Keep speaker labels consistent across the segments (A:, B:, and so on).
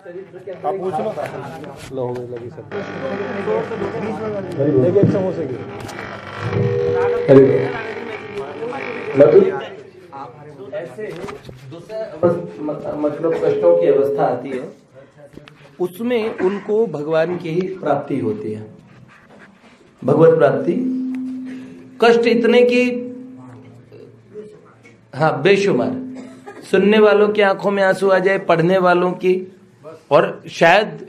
A: आप पूछ लो हो गई लगी सब एक समोसे की
B: ऐसे मतलब कष्टों की अवस्था आती है, उसमें उनको भगवान की ही प्राप्ति होती है, भगवत प्राप्ति। कष्ट इतने की हाँ बेशुमार, सुनने वालों की आंखों में आंसू आ जाए, पढ़ने वालों की, और शायद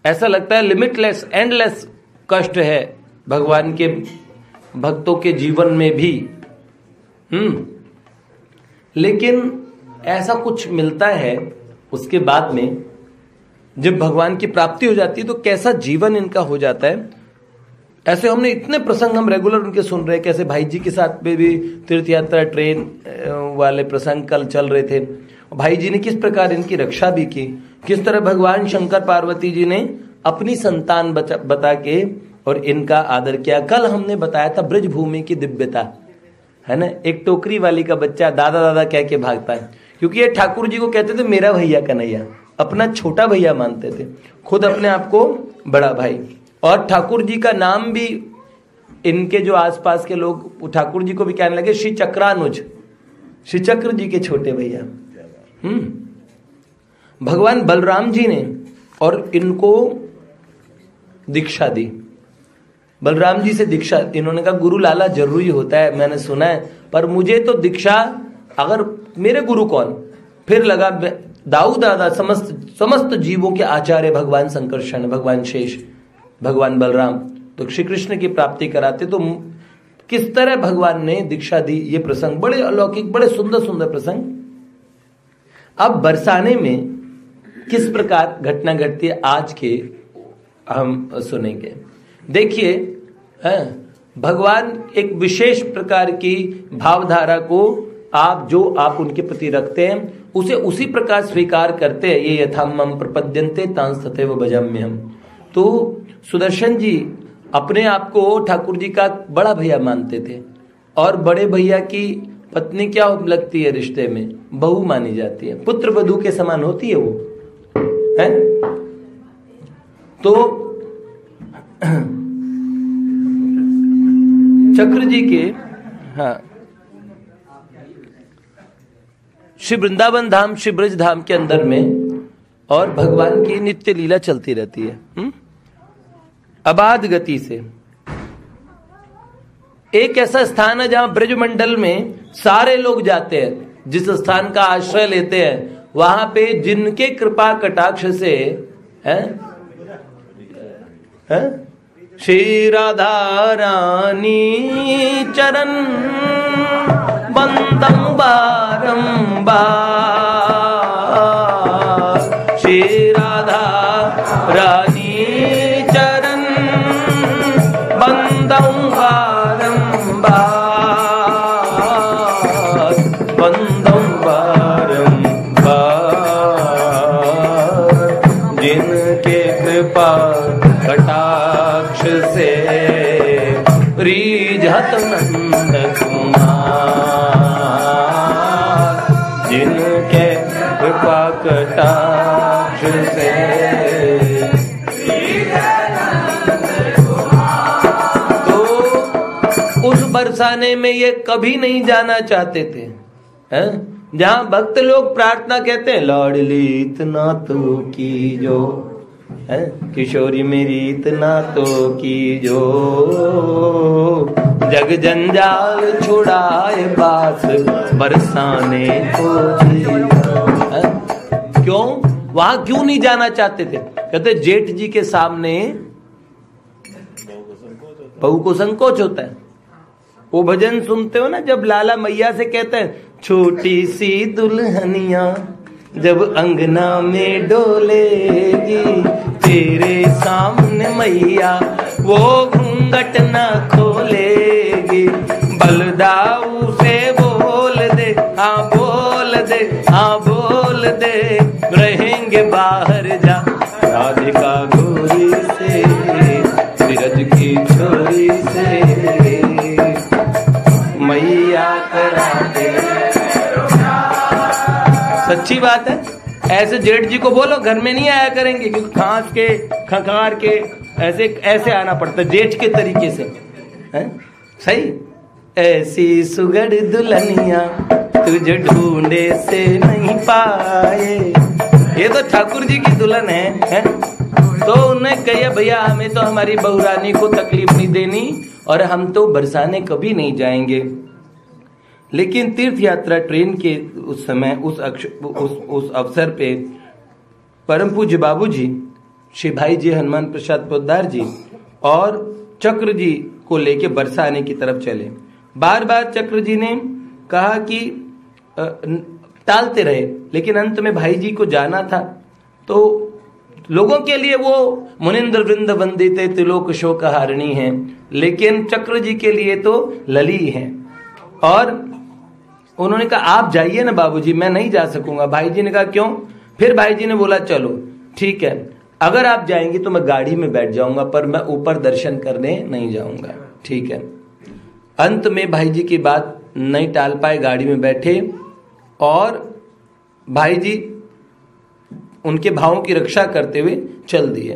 B: ऐसा लगता है लिमिटलेस एंडलेस कष्ट है भगवान के भक्तों के जीवन में भी। लेकिन ऐसा कुछ मिलता है उसके बाद में, जब भगवान की प्राप्ति हो जाती है तो कैसा जीवन इनका हो जाता है। ऐसे हमने इतने प्रसंग हम रेगुलर उनके सुन रहे हैं, कैसे भाई जी के साथ में भी तीर्थ यात्रा ट्रेन वाले प्रसंग कल चल रहे थे। भाई जी ने किस प्रकार इनकी रक्षा भी की, किस तरह भगवान शंकर पार्वती जी ने अपनी संतान बता के और इनका आदर किया। कल हमने बताया था ब्रज भूमि की दिव्यता, है ना। एक टोकरी वाली का बच्चा दादा दादा कह के भागता है, क्योंकि ये ठाकुर जी को कहते थे मेरा भैया कन्हैया, अपना छोटा भैया मानते थे, खुद अपने आप को बड़ा भाई। और ठाकुर जी का नाम भी इनके जो आसपास के लोग ठाकुर जी को भी कहने लगे श्री चक्रानुज, श्री चक्र जी के छोटे भैया। भगवान बलराम जी ने और इनको दीक्षा दी। बलराम जी से दीक्षा, इन्होंने कहा गुरु लाला जरूरी होता है, मैंने सुना है, पर मुझे तो दीक्षा, अगर मेरे गुरु कौन। फिर लगा दाऊ दादा समस्त जीवों के आचार्य भगवान संकर्षण, भगवान शेष, भगवान बलराम, तो श्री कृष्ण की प्राप्ति कराते। तो किस तरह भगवान ने दीक्षा दी, ये प्रसंग बड़े अलौकिक, बड़े सुंदर सुंदर प्रसंग। अब बरसाने में किस प्रकार घटना घटती है आज के हम सुनेंगे। देखिए, भगवान एक विशेष प्रकार की भावधारा को आप उनके प्रति रखते हैं, उसे उसी प्रकार स्वीकार करते हैं। ये यथा मम प्रपद्यन्ते तांस तथैव भजाम्यहम्। तो सुदर्शन जी अपने आप को ठाकुर जी का बड़ा भैया मानते थे, और बड़े भैया की पत्नी क्या लगती है रिश्ते में, बहू मानी जाती है, पुत्र वधू के समान होती है वो, है। तो चक्र जी के श्री वृंदावन धाम, श्री ब्रज धाम के अंदर में और भगवान की नित्य लीला चलती रहती है अबाध गति से। एक ऐसा स्थान है जहां ब्रजमंडल में सारे लोग जाते हैं, जिस स्थान का आश्रय लेते हैं, वहां पे जिनके कृपा कटाक्ष से श्री राधा रानी चरण बंदम बारंबार, श्री राधा रानी चरण बंदम बारंबार, बंदम बारंबार, जिनके कृपा कटाक्ष से रीझत नंद कुमार, जिनके कृपा कटाक्ष से। तो उस बरसाने में ये कभी नहीं जाना चाहते थे, जहां भक्त लोग प्रार्थना कहते हैं लाडली इतना तो की जो, किशोरी मेरी इतना तो की जो, जग जंजाल छुड़ाए बास बरसाने को। क्यों वहां क्यों नहीं जाना चाहते थे? कहते जेठ जी के सामने बहू को संकोच होता है। वो भजन सुनते हो ना, जब लाला मैया से कहते हैं छोटी सी दुल्हनिया जब अंगना में डोलेगी, तेरे सामने मैया वो घूंघट न खोलेगी, बलदाऊ से बोल दे, हाँ बोल दे, हाँ बोल दे, रहेंगे बाहर जा राधिका गोरी से, ब्रज की छोरी से मैया करा दे। सच्ची बात है, ऐसे जेठ जी को बोलो घर में नहीं आया करेंगे, क्योंकि खांस के खंखार के ऐसे ऐसे आना पड़ता है जेठ के तरीके से, है सही। ऐसी सुगड़ दुल्हनिया तुझे ढूंढे से नहीं पाए, ये तो ठाकुर जी की दुल्हन है? तो उन्हें कहिए भैया हमें तो हमारी बहुरानी को तकलीफ नहीं देनी और हम तो बरसाने कभी नहीं जाएंगे। लेकिन तीर्थ यात्रा ट्रेन के उस समय उस अवसर पे परम पूज्य बाबू जी श्री भाई जी हनुमान प्रसाद पोद्दार जी और चक्र जी को लेके बरसाने की तरफ चले। बार बार चक्र जी ने कहा कि टालते रहे, लेकिन अंत में भाई जी को जाना था। तो लोगों के लिए वो मुनिंद्र वृंद वंदिते त्रिलोक शोक हारिणी है, लेकिन चक्र जी के लिए तो लली है। और उन्होंने कहा आप जाइए ना बाबूजी, मैं नहीं जा सकूंगा। भाई जी ने कहा क्यों? फिर भाई जी ने बोला चलो ठीक है, अगर आप जाएंगे तो मैं गाड़ी में बैठ जाऊंगा, पर मैं ऊपर दर्शन करने नहीं जाऊंगा। ठीक है। अंत में भाई जी की बात नहीं टाल पाए, गाड़ी में बैठे और भाई जी उनके भावों की रक्षा करते हुए चल दिए।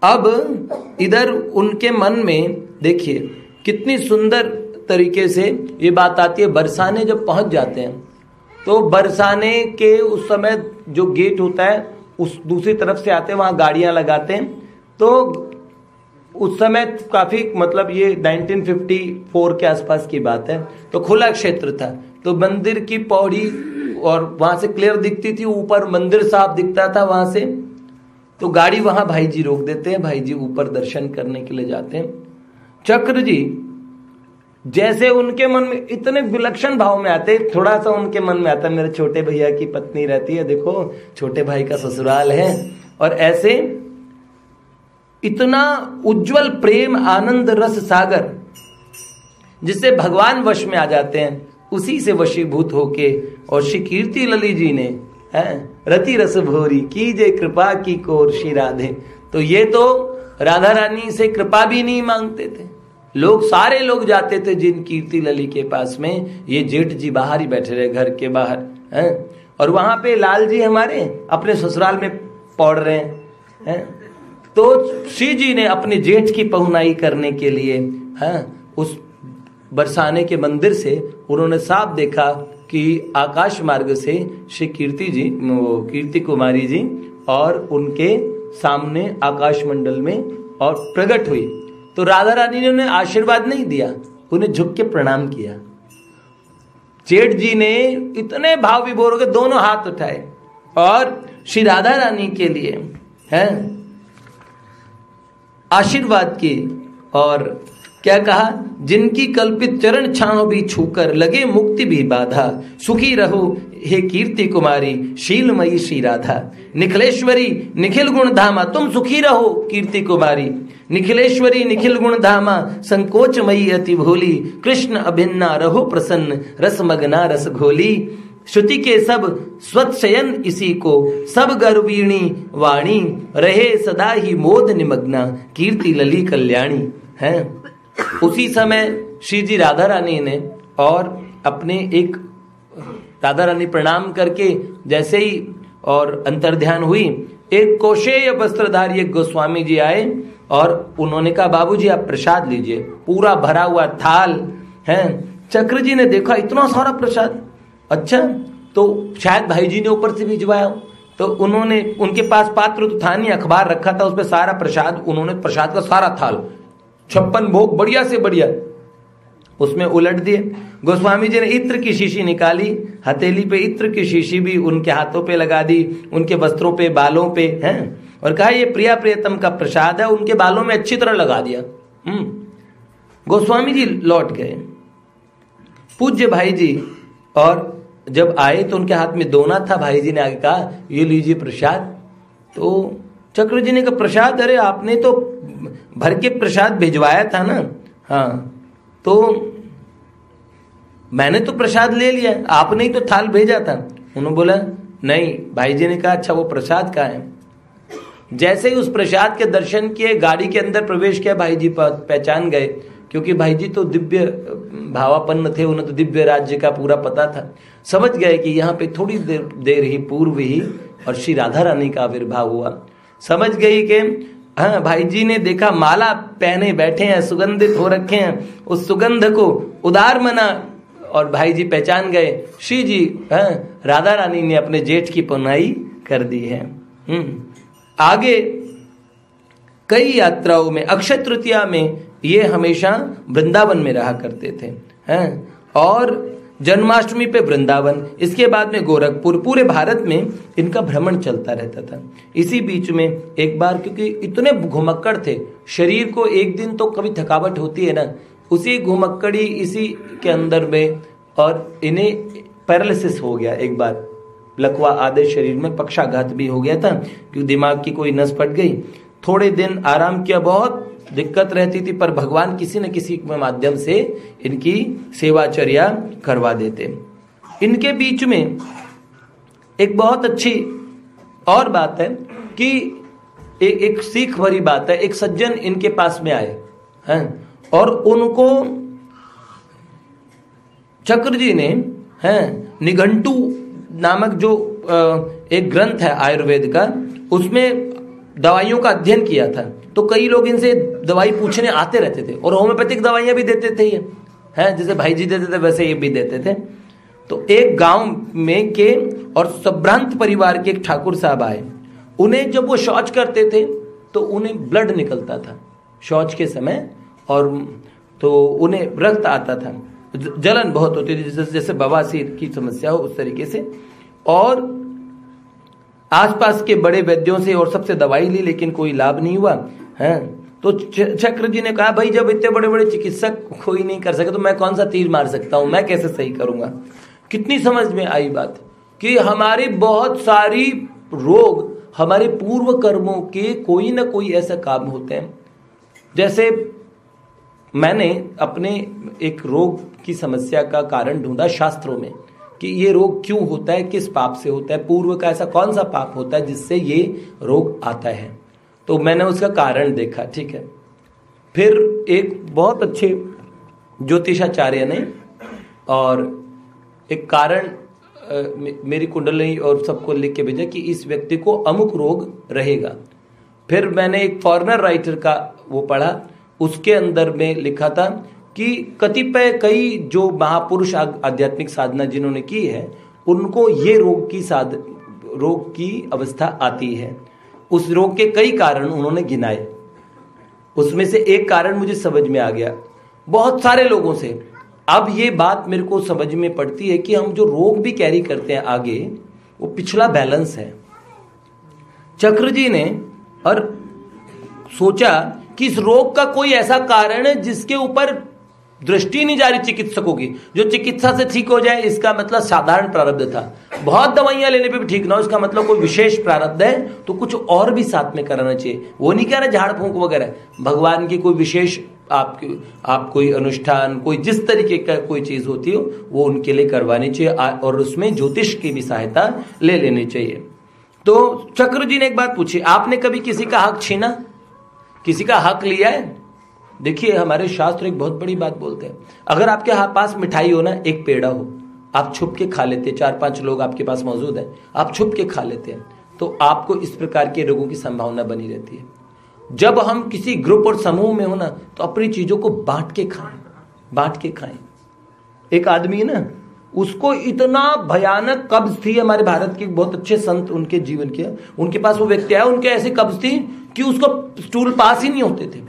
B: अब इधर उनके मन में देखिए कितनी सुंदर तरीके से ये बात आती है। बरसाने जब पहुंच जाते हैं तो बरसाने के उस समय जो गेट होता है उस दूसरी तरफ से आते हैं, वहां गाड़ियां लगाते हैं। तो उस समय काफी मतलब ये 1954 के आसपास की बात है, तो खुला क्षेत्र था, तो मंदिर की पौड़ी और वहां से क्लियर दिखती थी, ऊपर मंदिर साफ दिखता था वहां से। तो गाड़ी वहां भाई जी रोक देते हैं, भाई जी ऊपर दर्शन करने के लिए जाते हैं। चक्र जी जैसे उनके मन में इतने विलक्षण भाव में आते, थोड़ा सा उनके मन में आता मेरे छोटे भैया की पत्नी रहती है, देखो छोटे भाई का ससुराल है, और ऐसे इतना उज्जवल प्रेम आनंद रस सागर जिससे भगवान वश में आ जाते हैं, उसी से वशीभूत होके। और श्री कीर्ति लली जी ने रति रस भोरी कीजे कृपा की कोर श्री राधे, तो ये तो राधा रानी से कृपा भी नहीं मांगते थे, लोग सारे लोग जाते थे जिन कीर्ति लली के पास में। ये जेठ जी बाहर ही बैठे रहे, घर के बाहर हैं, और वहां पे लाल जी हमारे अपने ससुराल में पौड़ रहे हैं। तो श्री जी ने अपने जेठ की पहुनाई करने के लिए उस बरसाने के मंदिर से उन्होंने साफ देखा कि आकाश मार्ग से श्री कीर्ति कुमारी जी और उनके सामने आकाश मंडल में और प्रकट हुई। तो राधा रानी ने उन्हें आशीर्वाद नहीं दिया, उन्हें झुक के प्रणाम किया। जेठ जी ने इतने भाव विभोर होकर दोनों हाथ उठाए और श्री राधा रानी के लिए आशीर्वाद की, और क्या कहा, जिनकी कल्पित चरण छांव भी छूकर लगे मुक्ति भी बाधा, सुखी रहो हे कीर्ति कुमारी शीलमयी श्री राधा, निखिलेश्वरी निखिल गुण धामा, तुम सुखी रहो कीर्ति कुमारी, निखिलेश्वरी निखिल गुण धामा, संकोचमयी अति भोली, कृष्ण अभिन्ना रहो प्रसन्न, रस मगना रस घोली, श्रुति के सब स्वच्छयन इसी को, सब गर्वीणी वाणी, रहे सदा ही मोद निमग्ना, कीर्ति लली कल्याणी है। उसी समय श्री जी राधा रानी ने और अपने एक राधा रानी प्रणाम करके जैसे ही और अंतर्ध्यान हुई, एक कोशेय वस्त्रधारी एक गोस्वामी जी आए और उन्होंने कहा बाबूजी आप प्रसाद लीजिए, पूरा भरा हुआ थाल है। चक्र जी ने देखा इतना सारा प्रसाद, अच्छा तो शायद भाई जी ने ऊपर से भिजवाया। तो उन्होंने, उनके पास पात्र तो था नहीं, अखबार रखा था उसपे सारा प्रसाद, उन्होंने प्रसाद का सारा थाल 56 भोग बढ़िया से बढ़िया उसमें उलट दिए। गोस्वामी जी ने इत्र की शीशी निकाली, हथेली पे इत्र की शीशी भी उनके हाथों पे लगा दी, उनके वस्त्रों पे, बालों पे हैं, और कहा ये प्रिया प्रियतम का प्रसाद है, उनके बालों में अच्छी तरह लगा दिया। गोस्वामी जी लौट गए। पूज्य भाई जी और जब आए तो उनके हाथ में दोना था, भाई जी ने आगे कहा ये लीजिए प्रसाद। तो चक्र जी ने कहा प्रसाद, अरे आपने तो भर के प्रसाद भिजवाया था ना। हाँ तो मैंने तो प्रसाद ले लिया, आपने ही तो थाल भेजा था। उन्होंने बोला नहीं। भाई जी ने कहा अच्छा वो प्रसाद का है। जैसे ही उस प्रसाद के दर्शन किए, गाड़ी के अंदर प्रवेश किया, भाई जी पहचान गए क्योंकि भाई जी तो दिव्य भावापन्न थे, उन्हें तो दिव्य राज्य का पूरा पता था। समझ गए कि यहाँ पे थोड़ी देर ही पूर्व ही और श्री राधा रानी का आविर्भाव हुआ। समझ गई कि हाँ, भाई जी ने देखा माला पहने बैठे हैं, सुगंधित हो रखे हैं, उस सुगंध को उदार मना और भाई जी पहचान गए श्री जी, हाँ, राधा रानी ने अपने जेठ की पुनाई कर दी है। आगे कई यात्राओं में अक्षय तृतीया में ये हमेशा वृंदावन में रहा करते थे, हैं, और जन्माष्टमी पे वृंदावन, इसके बाद में गोरखपुर, पूरे भारत में इनका भ्रमण चलता रहता था। इसी बीच में एक बार, क्योंकि इतने घुमक्कड़ थे, शरीर को एक दिन तो कभी थकावट होती है ना, उसी घुमक्कड़ी इसी के अंदर में, और इन्हें पैरालिसिस हो गया एक बार, लकवा आधे शरीर में, पक्षाघात भी हो गया था क्योंकि दिमाग की कोई नस फट गई। थोड़े दिन आराम किया, बहुत दिक्कत रहती थी, पर भगवान किसी न किसी माध्यम से इनकी सेवाचर्या करवा देते। इनके बीच में एक बहुत अच्छी और बात है कि एक सीख भरी बात है। एक सज्जन इनके पास में आए हैं और उनको चक्र जी ने, हैं, निघंटू नामक जो एक ग्रंथ है आयुर्वेद का, उसमें दवाइयों का अध्ययन किया था। तो कई लोग इनसे दवाई पूछने आते रहते थे और होम्योपैथिक दवाइयां भी देते थे ये, हैं, जैसे भाई जी देते थे वैसे ये भी देते थे। तो एक गांव में के और संभ्रांत परिवार के एक ठाकुर साहब आए। उन्हें जब वो शौच करते थे तो उन्हें ब्लड निकलता था शौच के समय, और तो उन्हें रक्त आता था, जलन बहुत होती थी, जैसे बवासीर की समस्या हो उस तरीके से। और आसपास के बड़े वैद्यों से और सबसे दवाई ली, लेकिन कोई लाभ नहीं हुआ, है। तो चक्र जी ने कहा, भाई जब इतने बड़े बड़े चिकित्सक कोई नहीं कर सके तो मैं कौन सा तीर मार सकता हूं, मैं कैसे सही करूंगा। कितनी समझ में आई बात कि हमारे बहुत सारी रोग हमारे पूर्व कर्मों के कोई ना कोई ऐसा काम होते हैं। जैसे मैंने अपने एक रोग की समस्या का कारण ढूंढा शास्त्रों में कि ये रोग क्यों होता है, किस पाप से होता है, पूर्व का ऐसा कौन सा पाप होता है जिससे ये रोग आता है। तो मैंने उसका कारण देखा, ठीक है। फिर एक बहुत अच्छे ज्योतिषाचार्य ने और एक कारण मेरी कुंडली और सबको लिख के भेजा कि इस व्यक्ति को अमुक रोग रहेगा। फिर मैंने एक फॉरेनर राइटर का वो पढ़ा, उसके अंदर में लिखा था कि कतिपय कई जो महापुरुष आध्यात्मिक साधना जिन्होंने की है उनको ये रोग की अवस्था आती है। उस रोग के कई कारण उन्होंने गिनाए, उसमें से एक कारण मुझे समझ में आ गया बहुत सारे लोगों से। अब ये बात मेरे को समझ में पड़ती है कि हम जो रोग भी कैरी करते हैं आगे, वो पिछला बैलेंस है। चक्र जी ने और सोचा कि इस रोग का कोई ऐसा कारण है जिसके ऊपर दृष्टि नहीं जा रही चिकित्सकों की, जो चिकित्सा से ठीक हो जाए, इसका मतलब साधारण प्रारब्ध था। बहुत दवाइयां लेने पे भी ठीक ना हो, इसका मतलब कोई विशेष प्रारब्ध है, तो कुछ और भी साथ में कराना चाहिए। वो नहीं कह रहे झाड़ फूंक वगैरह, भगवान की कोई विशेष आप कोई अनुष्ठान, कोई जिस तरीके का कोई चीज होती हो वो उनके लिए करवानी चाहिए, और उसमें ज्योतिष की भी सहायता ले लेनी चाहिए। तो चक्र जी ने एक बात पूछी, आपने कभी किसी का हक छीना, किसी का हक लिया है? देखिए हमारे शास्त्र एक बहुत बड़ी बात बोलते हैं, अगर आपके पास मिठाई हो ना, एक पेड़ा हो, आप छुप के खा लेते, 4-5 लोग आपके पास मौजूद हैं, आप छुप के खा लेते हैं, तो आपको इस प्रकार के रोगों की संभावना बनी रहती है। जब हम किसी ग्रुप और समूह में हो ना, तो अपनी चीजों को बांट के खाएं। एक आदमी है ना, उसको इतना भयानक कब्ज थी, हमारे भारत के बहुत अच्छे संत उनके जीवन के, उनके पास वो व्यक्ति आया, उनके ऐसी कब्ज थी कि उसको स्टूल पास ही नहीं होते थे,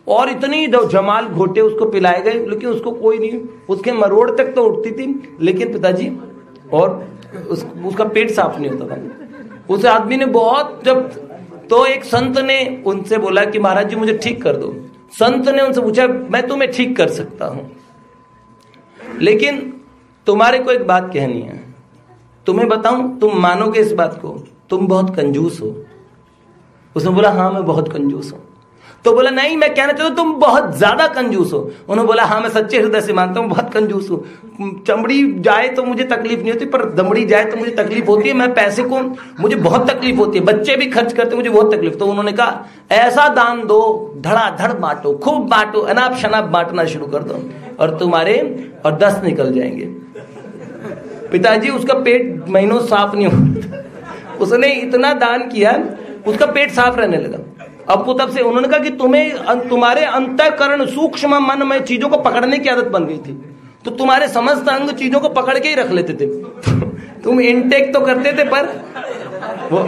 B: और इतनी जमाल घोटे उसको पिलाए गए, लेकिन उसको कोई नहीं, उसके मरोड़ तक तो उठती थी, लेकिन पिताजी और उसका पेट साफ नहीं होता था। उस आदमी ने बहुत जब, तो एक संत ने उनसे बोला कि महाराज जी मुझे ठीक कर दो। संत ने उनसे पूछा, मैं तुम्हें ठीक कर सकता हूं, लेकिन तुम्हारे को एक बात कहनी है, तुम्हें बताऊं, तुम मानोगे इस बात को, तुम बहुत कंजूस हो। उसने बोला, हाँ मैं बहुत कंजूस हूं। तो बोला नहीं, मैं कहना चाहता हूं तुम बहुत ज्यादा कंजूस हो। उन्होंने बोला हाँ, मैं सच्चे हृदय से मानता हूँ, बहुत कंजूस हूँ। चमड़ी जाए तो मुझे तकलीफ नहीं होती, पर दमड़ी जाए तो मुझे तकलीफ होती है। मैं पैसे को मुझे बहुत तकलीफ होती है, बच्चे भी खर्च करते मुझे बहुत तकलीफ। तो उन्होंने कहा ऐसा दान दो, धड़ाधड़ बांटो, खूब बांटो, अनाप शनाप बांटना शुरू कर दो और तुम्हारे और 10 निकल जाएंगे। पिताजी उसका पेट महीनों साफ नहीं होता, उसने इतना दान किया उसका पेट साफ रहने लगा। अब वो तब से उन्होंने कहा कि तुम्हारे अंतःकरण सूक्ष्म मन में चीजों को पकड़ने की आदत बन गई थी, तो तुम्हारे समस्त अंग चीजों को पकड़ के ही रख लेते थे। तुम इनटेक तो करते थे पर वो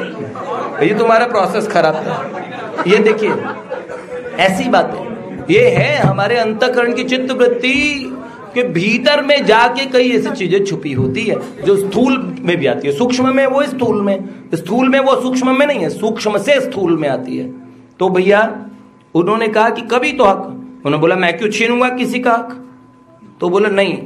B: ये तुम्हारा प्रोसेस खराब था। ये देखिए ऐसी बात है, ये है हमारे अंतःकरण की चित्त वृत्ति के भीतर में जाके कई ऐसी चीजें छुपी होती है जो स्थूल में भी आती है। सूक्ष्म में वो स्थूल में वो सूक्ष्म में नहीं है, सूक्ष्म से स्थूल में आती है। तो भैया उन्होंने कहा कि कभी तो हक, उन्होंने बोला मैं क्यों छीनूंगा किसी का हक। तो बोला नहीं,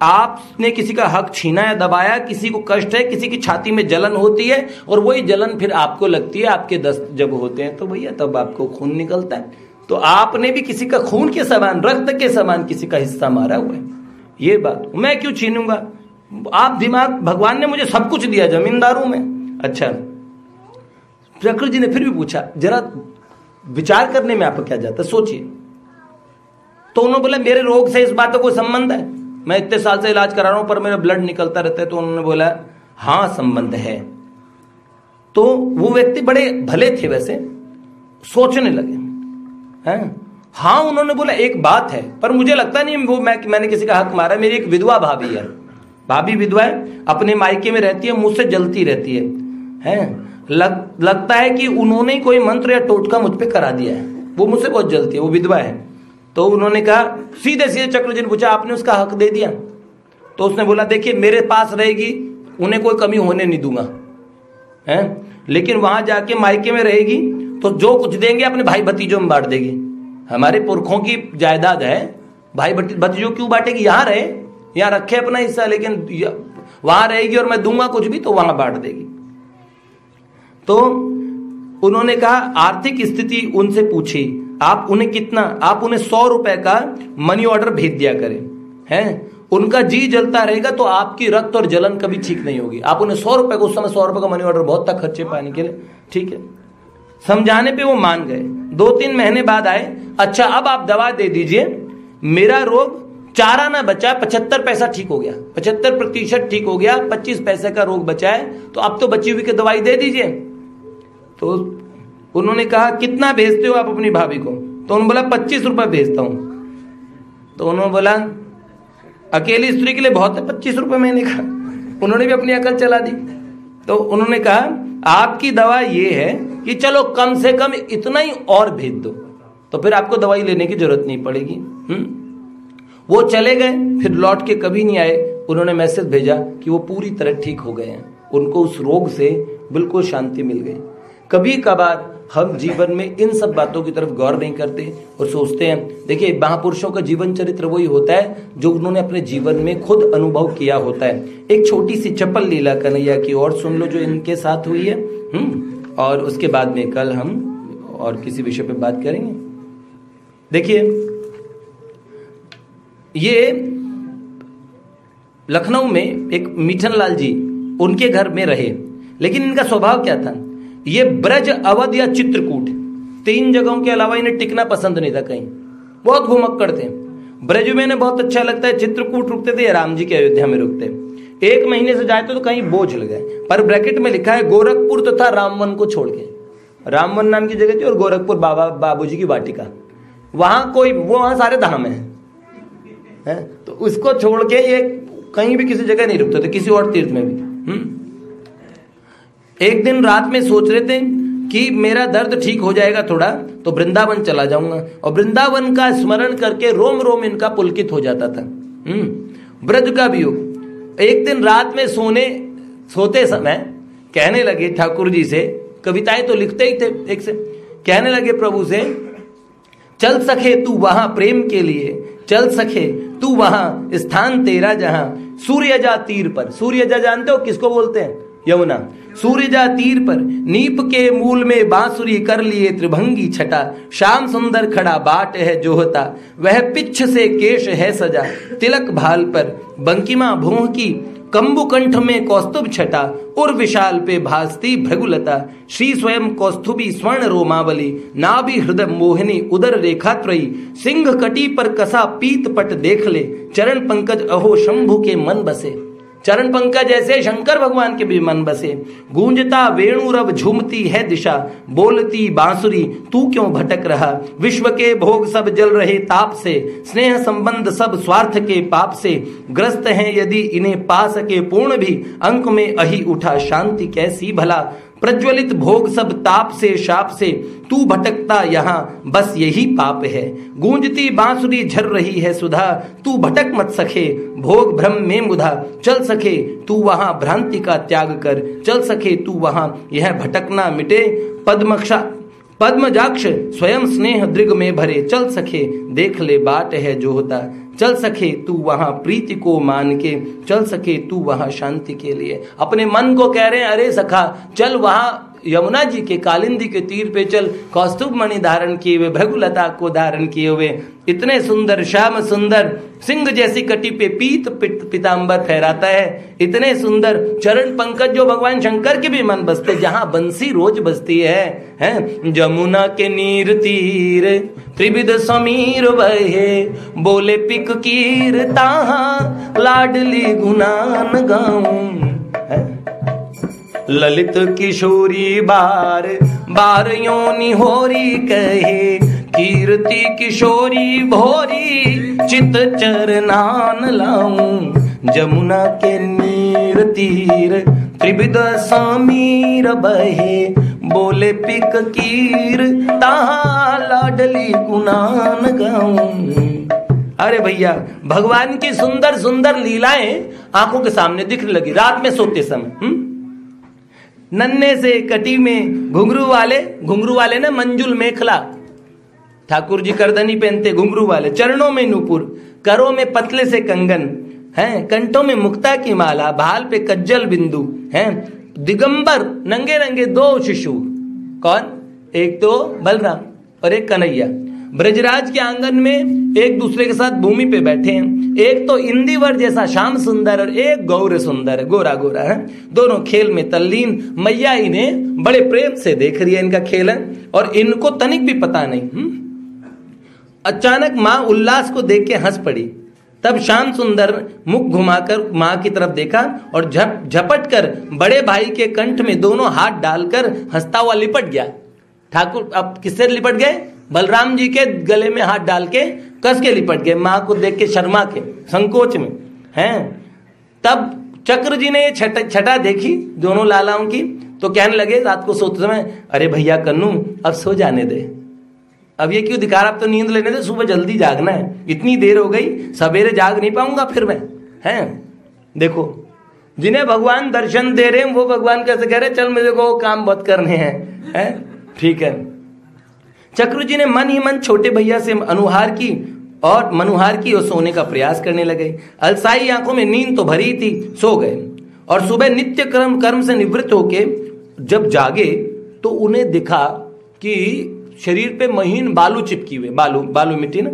B: आपने किसी का हक छीना या दबाया, किसी को कष्ट है, किसी की छाती में जलन होती है और वही जलन फिर आपको लगती है, आपके दस्त जब होते हैं तो भैया तब आपको खून निकलता है। तो आपने भी किसी का खून के समान, रक्त के समान किसी का हिस्सा मारा हुआ है। ये बात मैं क्यों छीनूंगा, आप दिमाग, भगवान ने मुझे सब कुछ दिया, जमींदार हूं मैं। अच्छा, प्रकृति जी ने फिर भी पूछा जरा विचार करने में आपको क्या जाता है, सोचिए। तो उन्होंने बोला मेरे रोग से इस बात का कोई संबंध है, मैं इतने साल से इलाज करा रहा हूं पर मेरा ब्लड निकलता रहता है। तो उन्होंने बोला हाँ संबंध है। तो वो व्यक्ति बड़े भले थे, वैसे सोचने लगे हैं। हाँ उन्होंने बोला एक बात है, पर मुझे लगता नहीं वो मैंने किसी का हक मारा। मेरी एक विधवा भाभी है, भाभी विधवा है, अपने मायके में रहती है, मुझसे जलती रहती है। लगता है कि उन्होंने कोई मंत्र या टोटका मुझ पे करा दिया है, वो मुझसे बहुत जलती है, वो विधवा है। तो उन्होंने कहा सीधे सीधे चक्र जी ने पूछा आपने उसका हक दे दिया? तो उसने बोला देखिए मेरे पास रहेगी, उन्हें कोई कमी होने नहीं दूंगा, है, लेकिन वहां जाके मायके में रहेगी तो जो कुछ देंगे अपने भाई भतीजों में बांट देगी। हमारे पुरखों की जायदाद है, भाई भतीजों क्यों बांटेगी? यहाँ रहे, यहाँ रखे अपना हिस्सा, लेकिन वहां रहेगी और मैं दूंगा कुछ भी तो वहां बांट देगी। तो उन्होंने कहा आर्थिक स्थिति उनसे पूछी, आप उन्हें कितना, आप उन्हें 100 रुपए का मनी ऑर्डर भेज दिया करें, हैं, उनका जी जलता रहेगा तो आपकी रक्त और जलन कभी ठीक नहीं होगी। आप उन्हें 100 रुपए को, उस समय 100 रुपए का मनी ऑर्डर बहुत था खर्चे पाने के लिए, ठीक है। समझाने पे वो मान गए। 2-3 महीने बाद आए, अच्छा अब आप दवा दे दीजिए, मेरा रोग चारा ना बचा, 75 पैसा ठीक हो गया, 75% ठीक हो गया, 25 पैसे का रोग बचा है, तो अब तो बची हुई की दवाई दे दीजिए। तो उन्होंने कहा कितना भेजते हो आप अपनी भाभी को? तो उन्होंने बोला 25 रुपए भेजता हूं। तो उन्होंने बोला अकेली स्त्री के लिए बहुत है 25 रुपए महीने का। उन्होंने भी अपनी अकल चला दी। तो उन्होंने कहा आपकी दवा ये है कि चलो कम से कम इतना ही और भेज दो, तो फिर आपको दवाई लेने की जरूरत नहीं पड़ेगी। वो चले गए, फिर लौट के कभी नहीं आए। उन्होंने मैसेज भेजा कि वो पूरी तरह ठीक हो गए हैं, उनको उस रोग से बिल्कुल शांति मिल गई। कभी कभार हम जीवन में इन सब बातों की तरफ गौर नहीं करते और सोचते हैं, देखिए महापुरुषों का जीवन चरित्र वही होता है जो उन्होंने अपने जीवन में खुद अनुभव किया होता है। एक छोटी सी चपल लीला कन्हैया की और सुन लो जो इनके साथ हुई है, और उसके बाद में कल हम और किसी विषय पे बात करेंगे। देखिए ये लखनऊ में एक मीठन लाल जी उनके घर में रहे, लेकिन इनका स्वभाव क्या था, ये ब्रज, अवध या चित्रकूट 3 जगहों के अलावा इन्हें टिकना पसंद नहीं था कहीं, बहुत घुमक्कड़ थे। ब्रज में इन्हें बहुत अच्छा लगता है, चित्रकूट रुकते थे, राम जी के अयोध्या में रुकते। 1 महीने से जाते तो कहीं बोझ लग गए, पर ब्रैकेट में लिखा है गोरखपुर तथा रामवन को छोड़ के। रामवन नाम की जगह थी और गोरखपुर बाबूजी की वाटिका, वहां सारे धाम है, तो उसको छोड़ के ये कहीं भी किसी जगह नहीं रुकते थे, किसी और तीर्थ में भी। एक दिन रात में सोच रहे थे कि मेरा दर्द ठीक हो जाएगा थोड़ा तो वृंदावन चला जाऊंगा, और वृंदावन का स्मरण करके रोम रोम इनका पुलकित हो जाता था। ब्रज का भी हो। एक दिन रात में सोते समय कहने लगे ठाकुर जी से, कविताएं तो लिखते ही थे, एक से कहने लगे प्रभु से, चल सके तू वहां प्रेम के लिए, चल सके तू वहां स्थान तेरा जहां सूर्यजा तीर पर। सूर्यजा जानते हो किसको बोलते हैं? यमुना। सूर्यजा तीर पर नीप के मूल में बांसुरी कर लिए त्रिभंगी छटा। श्याम सुंदर खड़ा बाट है जोहता, वह पिच्छ से केश है सजा। तिलक भाल पर बंकिमा भोह की, कंबु कंठ में कौस्तुभ छटा। उर विशाल पे भासती भृगुलता, श्री स्वयं कौस्तुभी स्वर्ण रोमावली। नाभि हृदय मोहिनी उदर रेखा त्रयी, सिंह कटी पर कसा पीत पट देख ले। चरण पंकज अहो शंभु के मन बसे, चरण पंकज ऐसे शंकर भगवान के भी मन बसे। गूंजता वेणु रब झूमती है दिशा, बोलती बांसुरी तू क्यों भटक रहा। विश्व के भोग सब जल रहे ताप से, स्नेह संबंध सब स्वार्थ के पाप से। ग्रस्त हैं यदि इन्हें पा सके पूर्ण भी, अंक में अही उठा शांति कैसी भला। प्रज्वलित भोग सब ताप से शाप से, तू भटकता यहाँ बस यही पाप है। गूंजती बांसुरी झर रही है सुधा, तू भटक मत सके भोग भ्रम में मुधा। चल सके तू वहां भ्रांति का त्याग कर, चल सके तू वहां यह भटकना मिटे। पद्मजाक्ष स्वयं स्नेह दृग में भरे, चल सके देख ले बाट है जो होता। चल सके तू वहां प्रीति को मान के, चल सके तू वहां शांति के लिए। अपने मन को कह रहे हैं, अरे सखा चल वहां यमुना जी के कालिंदी के तीर पे चल। कौस्तुभ मणि धारण किए हुए, भृगुलता को धारण किए हुए, इतने सुंदर श्याम सुंदर, सिंह जैसी कटी पे पीत पीतांबर फहराता है। इतने सुंदर चरण पंकज जो भगवान शंकर के भी मन बसते, जहां बंसी रोज बजती है। जमुना के नीर तीर त्रिविध समीर बहे, बोले पिक कीर ताहा लाडली गुनान गाऊं। ललित किशोरी बार बार योनि होरी कहे, कीर्ति किशोरी भोरी चित चरनान लाऊं। जमुना के नीर तीर त्रिविध समीर बहे, बोले पिक कीर ताहा लाडली गुनान गाऊं। अरे भैया भगवान की सुंदर सुंदर लीलाएं आंखों के सामने दिखने लगी रात में सोते समय। नन्हे से कटी में घुंघरू वाले ना मंजुल मेखला, ठाकुर जी करदनी पहनते घुंघरू वाले, चरणों में नूपुर, करों में पतले से कंगन हैं, कंठों में मुक्ता की माला, भाल पे कज्जल बिंदु हैं। दिगंबर नंगे नंगे दो शिशु, कौन? एक तो बलराम और एक कन्हैया, ब्रजराज के आंगन में एक दूसरे के साथ भूमि पे बैठे हैं। एक तो इंदिवर जैसा श्याम सुंदर और एक गौर सुंदर, गोरा गोरा है। दोनों खेल में तल्लीन। मैया इन्हें बड़े प्रेम से देख रही है, इनका खेल है और इनको तनिक भी पता नहीं। अचानक माँ उल्लास को देख के हंस पड़ी। तब श्याम सुंदर मुख घुमाकर माँ की तरफ देखा और झपट कर बड़े भाई के कंठ में दोनों हाथ डालकर हंसता हुआ लिपट गया। ठाकुर अब किससे लिपट गए? बलराम जी के गले में हाथ डाल के कस के लिपट गए, माँ को देख के शर्मा के संकोच में हैं। तब चक्र जी ने ये छटा देखी दोनों लालाओं की, तो कहने लगे रात को सोते समय, अरे भैया कन्नू अब सो जाने दे, अब ये क्यों दिखा रहा, अब तो नींद लेने दे, सुबह जल्दी जागना है, इतनी देर हो गई, सवेरे जाग नहीं पाऊंगा फिर मैं। हैं देखो जिन्हें भगवान दर्शन दे रहे हैं वो भगवान कैसे कह रहे चल मेरे को काम बहुत करने हैं। ठीक है। चक्र जी ने मन ही मन छोटे भैया से मनुहार की और सोने का प्रयास करने लगे। अलसाई आंखों में नींद तो भरी थी, सो गए और सुबह नित्य कर्म से निवृत्त होके जब जागे तो उन्हें दिखा कि शरीर पे महीन बालू चिपकी हुए, बालू मिट्टी ना।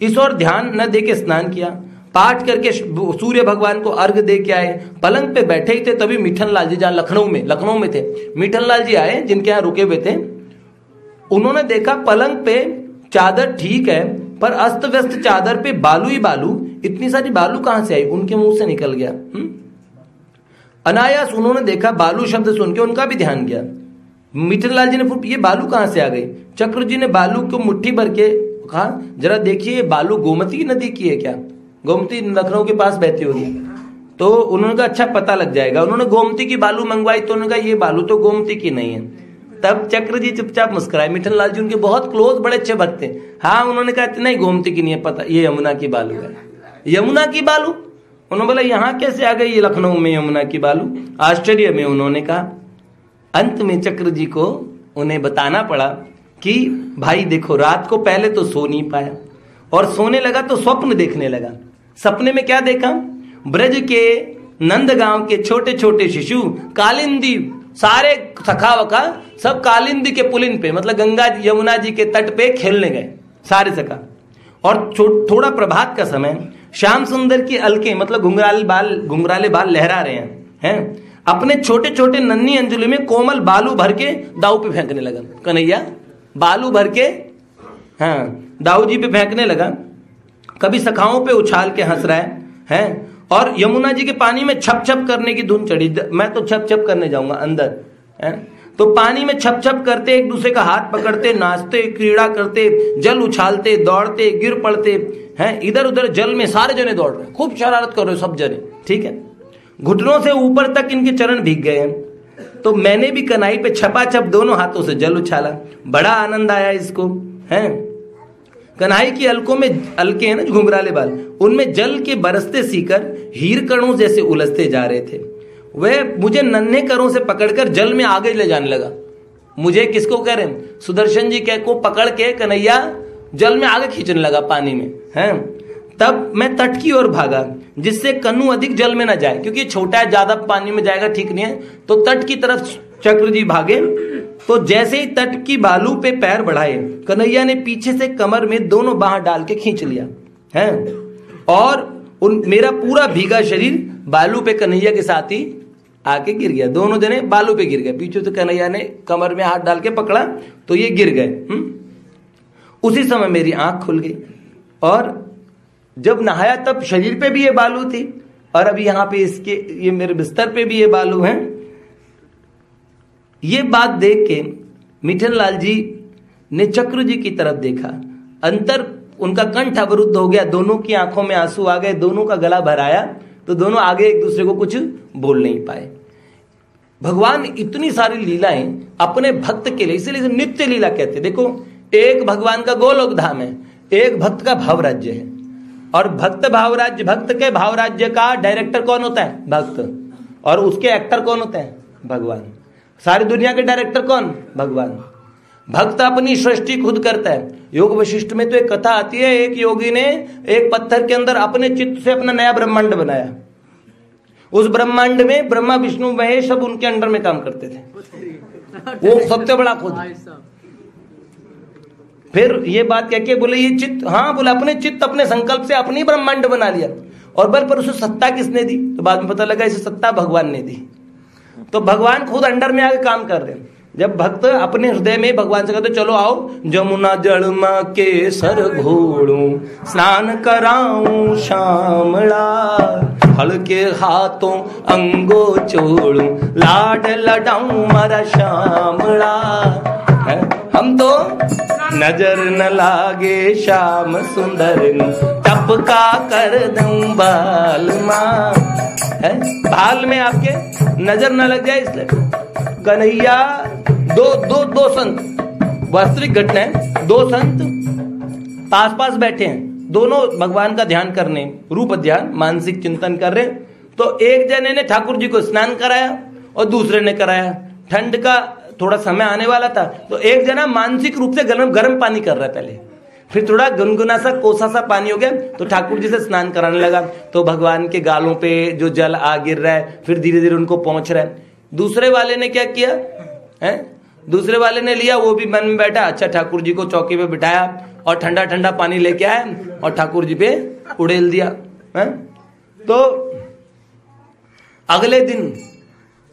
B: इस ओर ध्यान न दे के स्नान किया, पाठ करके सूर्य भगवान को अर्घ दे के आए। पलंग पे बैठे ही थे तभी मिठन लाल जी, जहां लखनऊ में थे, मिठन लाल जी आए जिनके यहाँ रुके हुए थे। उन्होंने देखा पलंग पे चादर ठीक है पर अस्त व्यस्त चादर पे बालू ही बालू, इतनी सारी बालू कहां से आई? उनके मुंह से निकल गया। अनायास उन्होंने देखा, बालू शब्द सुन के उनका भी ध्यान गया। मिठन लाल जी ने ये बालू कहां से आ गई? चक्र जी ने बालू को मुट्ठी भर के कहा, जरा देखिए बालू गोमती नदी की है क्या? गोमती लखनऊ के पास बहती होगी। तो उन्होंने कहा अच्छा पता लग जाएगा। उन्होंने गोमती की बालू मंगवाई तो उन्होंने कहा ये बालू तो गोमती की नहीं है। तब चक्र जी चुपचाप मुस्कुराए। मिठन लाल जी उनके बहुत क्लोज, बड़े अच्छे भक्त थे। हाँ उन्होंने कहा नहीं गोमती की नहीं है, पता ये यमुना की बालू है। यमुना की बालू? उन्होंने बोला यहाँ कैसे आ गई ये लखनऊ में यमुना की बालू? आश्चर्य में उन्होंने कहा। अंत में चक्र जी को उन्हें बताना पड़ा कि भाई देखो रात को पहले तो सो नहीं पाया और सोने लगा तो स्वप्न देखने लगा। सपने में क्या देखा? ब्रज के नंदगांव के छोटे छोटे शिशु कालिंदी सारे सखा वखा सब कालिंदी के पुलिन पे, मतलब गंगा यमुना जी के तट पे खेलने गए सारे सखा। और थोड़ा प्रभात का समय, श्याम सुंदर की अलके मतलब घुंघराले बाल लहरा रहे हैं, अपने छोटे छोटे नन्ही अंजुली में कोमल बालू भर के दाऊ पे फेंकने लगा। कन्हैया बालू भर के दाऊ जी पे फेंकने लगा। कभी सखाओं पे उछाल के हंस रहा है और यमुना जी के पानी में छप छप करने की धुन चढ़ी। मैं तो छप छप करने जाऊंगा अंदर, तो पानी में छप छप करते, एक दूसरे का हाथ पकड़ते, नाचते, क्रीड़ा करते, जल उछालते, दौड़ते, गिर पड़ते हैं, इधर उधर जल में सारे जने दौड़ रहे, खूब शरारत कर रहे सब जने, ठीक है। घुटनों से ऊपर तक इनके चरण भीग गए हैं। तो मैंने भी कन्हई पे छपाछप दोनों हाथों से जल उछाला, बड़ा आनंद आया इसको, है। कन्हई की अलकों में, अलके हैं ना घुंघराले बाल, उनमें जल के बरसते सीकर हीर कणों जैसे उलझते जा रहे थे। वह मुझे नन्हे करों से पकड़कर जल में आगे ले जाने लगा। मुझे किसको कह रहे हैं? सुदर्शन जी के को पकड़ के कन्हैया जल में आगे खींचने लगा पानी में, हैं। तब मैं तट की ओर भागा जिससे कन्नू अधिक जल में न जाए, क्योंकि छोटा है, ज्यादा पानी में जाएगा ठीक नहीं है। तो तट की तरफ चक्र जी भागे, तो जैसे ही तट की बालू पे पैर बढ़ाए, कन्हैया ने पीछे से कमर में दोनों बाह डाल के खींच लिया, हैं। और मेरा पूरा भीगा शरीर बालू पे कन्हैया के साथ ही आके गिर गया। दोनों जने बालू पे गिर गए। पीछे से कन्हैया ने कमर में हाथ डाल के पकड़ा तो ये गिर गए। उसी समय मेरी आंख खुल गई और जब नहाया तब शरीर पे भी ये बालू थी और अभी यहां पे इसके ये मेरे बिस्तर पे भी ये बालू हैं। ये बात देख के मिठन लाल जी ने चक्र जी की तरफ देखा। अंतर उनका कंठ अवरुद्ध हो गया, दोनों की आंखों में आंसू आ गए, दोनों का गला भर आया, तो दोनों आगे एक दूसरे को कुछ बोल नहीं पाए। भगवान इतनी सारी लीलाएं अपने भक्त के लिए, इसीलिए नित्य लीला कहते। देखो, एक भगवान का गोलोक धाम है, एक भक्त का भाव राज्य है। और भक्त भाव राज्य, भक्त के भाव राज्य का डायरेक्टर कौन होता है? भक्त। और उसके एक्टर कौन होते हैं? भगवान। सारी दुनिया के डायरेक्टर कौन? भगवान। भक्त अपनी सृष्टि खुद करता है। योग वशिष्ठ में तो एक कथा आती है, एक योगी ने एक पत्थर के अंदर अपने चित्त से अपना नया ब्रह्मांड बनाया। उस ब्रह्मांड में ब्रह्मा विष्णु महेश सब उनके अंडर में काम करते थे, वो सबसे बड़ा खुद। फिर ये बात कह के बोले, ये चित्त, हाँ बोले, अपने चित्त अपने संकल्प से अपनी ब्रह्मांड बना लिया। और बल पर उसे सत्ता किसने दी? तो बाद में पता लगा इसे सत्ता भगवान ने दी। तो भगवान खुद अंडर में आके काम कर रहे हैं। जब भक्त अपने हृदय में भगवान से कहते चलो आओ, जमुना जल मां के सर घोड़ू, स्नान कराऊं श्यामला, हल्के हाथों अंगो चोड़ू, लाड लडाऊं मारा श्यामला। हम तो नजर न लागे श्याम सुंदर, टपका कर दूं बाल मां, है बाल में आपके नजर न लग जाए इसलिए। कन्हैया दो संत, वास्तविक घटना है, दो संत पास पास बैठे हैं, दोनों भगवान का ध्यान करने, रूप ध्यान, मानसिक चिंतन कर रहे। तो एक जने ने ठाकुर जी को स्नान कराया और दूसरे ने कराया। ठंड का थोड़ा समय आने वाला था, तो एक जना मानसिक रूप से गर्म पानी कर रहा है पहले, फिर थोड़ा गुनगुना सा कोसा सा पानी हो गया तो ठाकुर जी से स्नान कराने लगा। तो भगवान के गालों पे जो जल आ गिर रहा है, फिर धीरे धीरे उनको पहुंच रहा है। दूसरे वाले ने क्या किया है? दूसरे वाले ने लिया, वो भी मन में बैठा, अच्छा ठाकुर जी को चौकी पे बिठाया और ठंडा ठंडा पानी लेके आया और ठाकुर जी पे उड़ेल दिया है? तो अगले दिन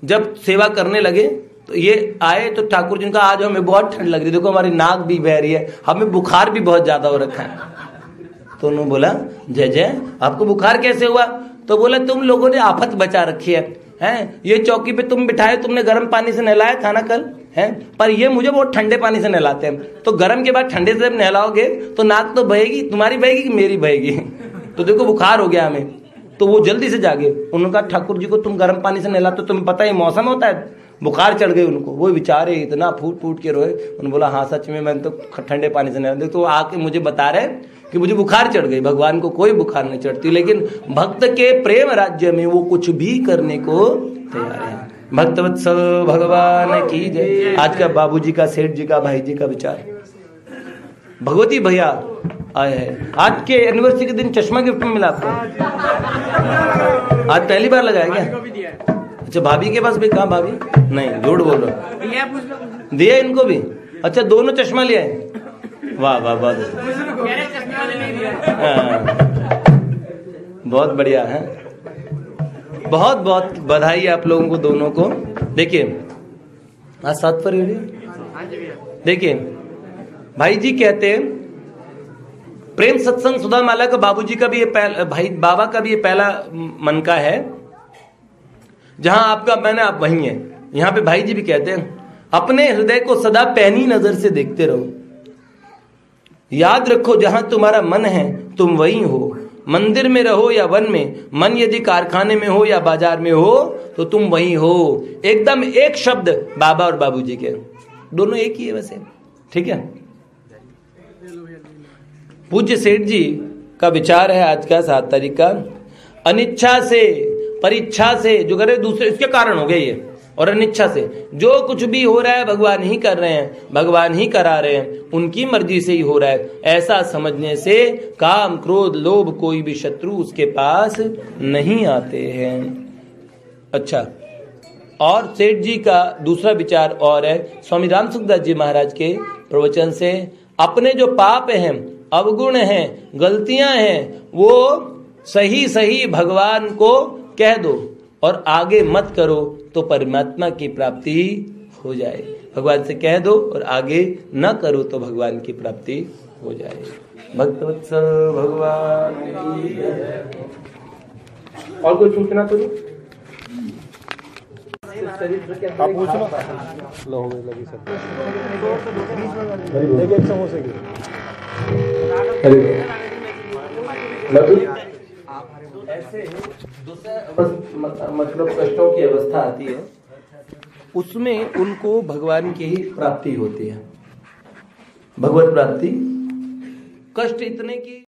B: जब सेवा करने लगे तो ये आए तो ठाकुर जी ने कहा आज हमें बहुत ठंड लग रही है, देखो हमारी नाक भी बह रही है, हमें बुखार भी बहुत ज्यादा हो रखा है। तो उन्होंने बोला जय जय, आपको बुखार कैसे हुआ? तो बोला तुम लोगों ने आफत बचा रखी है, ये चौकी पे तुम बिठाए, तुमने गर्म पानी से नहलाया था ना कल, है पर ये मुझे बहुत ठंडे पानी से नहलाते हैं। तो गर्म के बाद ठंडे से जब नहलाओगे तो नाक तो बहेगी, तुम्हारी बहेगी कि मेरी बहेगी? तो देखो बुखार हो गया हमें। तो वो जल्दी से जागे, उन्होंने कहा ठाकुर जी को तुम गर्म पानी से नहलाते, तुम्हें पता है मौसम होता है, बुखार चढ़ गई उनको। वो बेचारे इतना फूट फूट के रोए। उन्होंने बोला हाँ सच में मैंने तो ठंडे पानी से नहला। तो आके मुझे बता रहे कि मुझे बुखार चढ़ गई। भगवान को कोई बुखार नहीं चढ़ती, लेकिन भक्त के प्रेम राज्य में वो कुछ भी करने को तैयार है। भक्तवत्सल भगवान की जय। आज का बाबूजी का, सेठ जी का, भाई जी का विचार। भगवती भैया आए हैं। आज के एनिवर्सरी के दिन चश्मा गिफ्ट में मिला आपको? आज पहली बार लगाया क्या? अच्छा भाभी के पास भी, कहा भाभी? नहीं, झूठ बोल रहा हूँ। दिया इनको भी? अच्छा दोनों चश्मा ले आए। वाह वाह वाह, बहुत बढ़िया है। बहुत बहुत बधाई आप लोगों को दोनों को। देखिए आज 7 फरवरी, देखिए भाई जी कहते हैं प्रेम सत्संग सुधा माला का बाबूजी का भी ये भाई बाबा का भी ये पहला मन का है। जहां आपका मन है आप वहीं है। यहां पे भाई जी भी कहते हैं अपने हृदय को सदा पैनी नजर से देखते रहो। याद रखो जहां तुम्हारा मन है तुम वहीं हो। मंदिर में रहो या वन में, मन यदि कारखाने में हो या बाजार में हो तो तुम वहीं हो। एकदम एक शब्द बाबा और बाबूजी के, दोनों एक ही है वैसे, ठीक है। पूज्य सेठ जी का विचार है आज का 7 तारीख का, अनिच्छा से परीक्षा से जो करे दूसरे, इसके कारण हो गए ये, और अनिच्छा से जो कुछ भी हो रहा है भगवान ही कर रहे हैं, भगवान ही करा रहे हैं, उनकी मर्जी से ही हो रहा है, ऐसा समझने से काम क्रोध लोभ कोई भी शत्रु उसके पास नहीं आते हैं। अच्छा, और सेठ जी का दूसरा विचार और है, स्वामी राम सुखदास जी महाराज के प्रवचन से, अपने जो पाप हैं, अवगुण हैं, गलतियां हैं, वो सही सही भगवान को कह दो और आगे मत करो तो परमात्मा की प्राप्ति हो जाए। भगवान से कह दो और आगे न करो तो भगवान की प्राप्ति हो जाए। भक्तवत्सल भगवान की जय। और कोई सूचना तो नहीं?
A: आप पूछ लो। लो हो गई लगी सब। एक समोसे की।
B: ऐसे मतलब कष्टों की अवस्था आती है, उसमें उनको भगवान की प्राप्ति होती है, भगवत प्राप्ति। कष्ट इतने की